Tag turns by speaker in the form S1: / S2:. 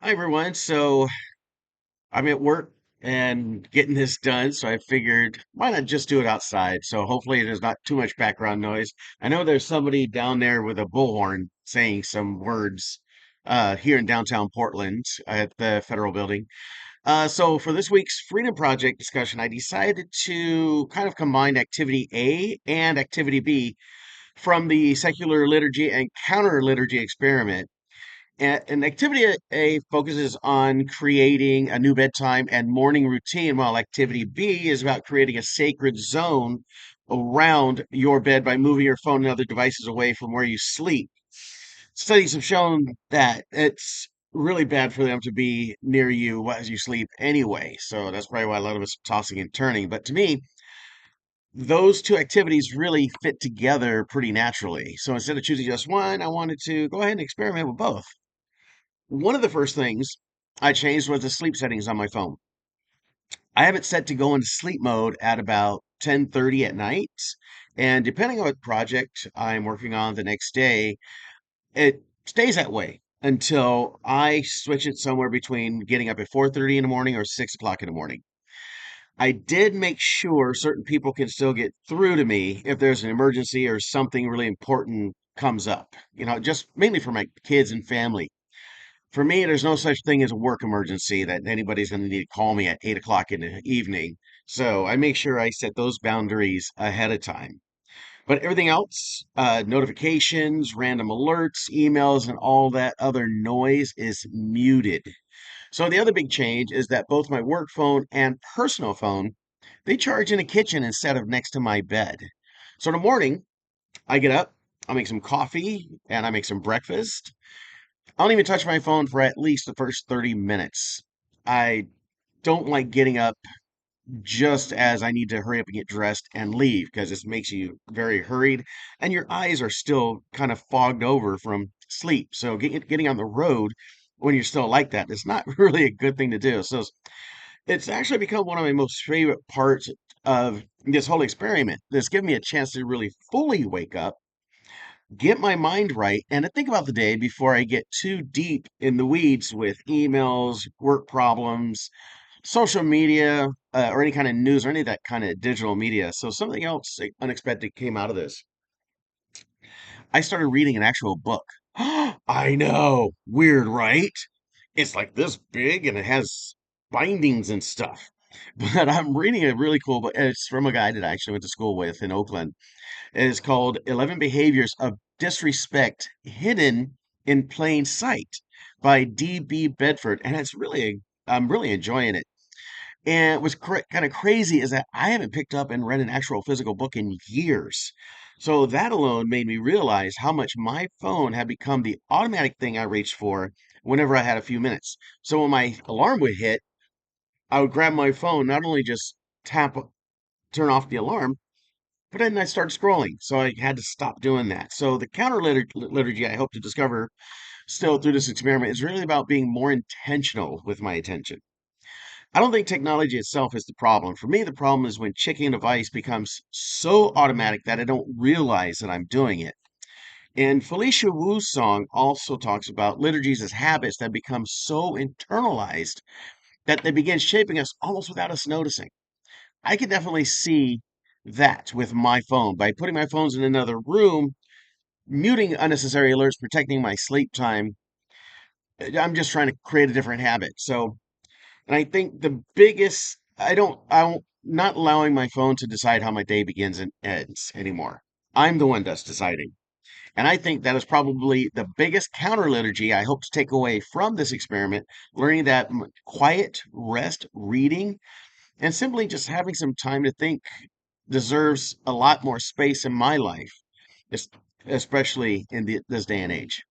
S1: Hi everyone. So I'm at work and getting this done. So I figured why not just do it outside? So hopefully there's not too much background noise. I know there's somebody down there with a bullhorn saying some words here in downtown Portland at the federal building. So for this week's Freedom Project discussion, I decided to kind of combine activity A and activity B from the secular liturgy and counter liturgy experiment. And activity A focuses on creating a new bedtime and morning routine, while activity B is about creating a sacred zone around your bed by moving your phone and other devices away from where you sleep. Studies have shown that it's really bad for them to be near you as you sleep anyway. So that's probably why a lot of us are tossing and turning. But to me, those two activities really fit together pretty naturally. So instead of choosing just one, I wanted to go ahead and experiment with both. One of the first things I changed was the sleep settings on my phone. I have it set to go into sleep mode at about 10:30 at night, and depending on what project I'm working on the next day, it stays that way until I switch it somewhere between getting up at 4:30 in the morning or 6 o'clock in the morning. I did make sure certain people can still get through to me if there's an emergency or something really important comes up, just mainly for my kids and family. For me, there's no such thing as a work emergency that anybody's going to need to call me at 8 o'clock in the evening. So I make sure I set those boundaries ahead of time. But everything else, notifications, random alerts, emails, and all that other noise is muted. So the other big change is that both my work phone and personal phone, they charge in the kitchen instead of next to my bed. So in the morning, I get up, I make some coffee, and I make some breakfast. I don't even touch my phone for at least the first 30 minutes. I don't like getting up just as I need to hurry up and get dressed and leave because this makes you very hurried and your eyes are still kind of fogged over from sleep. So getting on the road when you're still like that is not really a good thing to do. So it's actually become one of my most favorite parts of this whole experiment. It's given me a chance to really fully wake up, get my mind right, and to think about the day before I get too deep in the weeds with emails, work problems, social media, or any kind of news or any of that kind of digital media. So something else unexpected came out of this. I started reading an actual book. I know, weird, right? It's like this big and it has bindings and stuff. But I'm reading a really cool book. It's from a guy that I actually went to school with in Oakland. It is called 11 Behaviors of Disrespect Hidden in Plain Sight by D.B. Bedford. And I'm really enjoying it. And what's kind of crazy is that I haven't picked up and read an actual physical book in years. So that alone made me realize how much my phone had become the automatic thing I reached for whenever I had a few minutes. So when my alarm would hit, I would grab my phone, not only just turn off the alarm, but then I started scrolling. So I had to stop doing that. So the liturgy I hope to discover still through this experiment is really about being more intentional with my attention. I don't think technology itself is the problem. For me, the problem is when checking a device becomes so automatic that I don't realize that I'm doing it. And Felicia Wu's song also talks about liturgies as habits that become so internalized that they begin shaping us almost without us noticing. I can definitely see that with my phone. By putting my phones in another room, muting unnecessary alerts, protecting my sleep time, I'm just trying to create a different habit. So, and I think the biggest, I don't, not allowing my phone to decide how my day begins and ends anymore. I'm the one that's deciding. And I think that is probably the biggest counter liturgy I hope to take away from this experiment, learning that quiet, rest, reading, and simply just having some time to think deserves a lot more space in my life, es- especially in this day and age.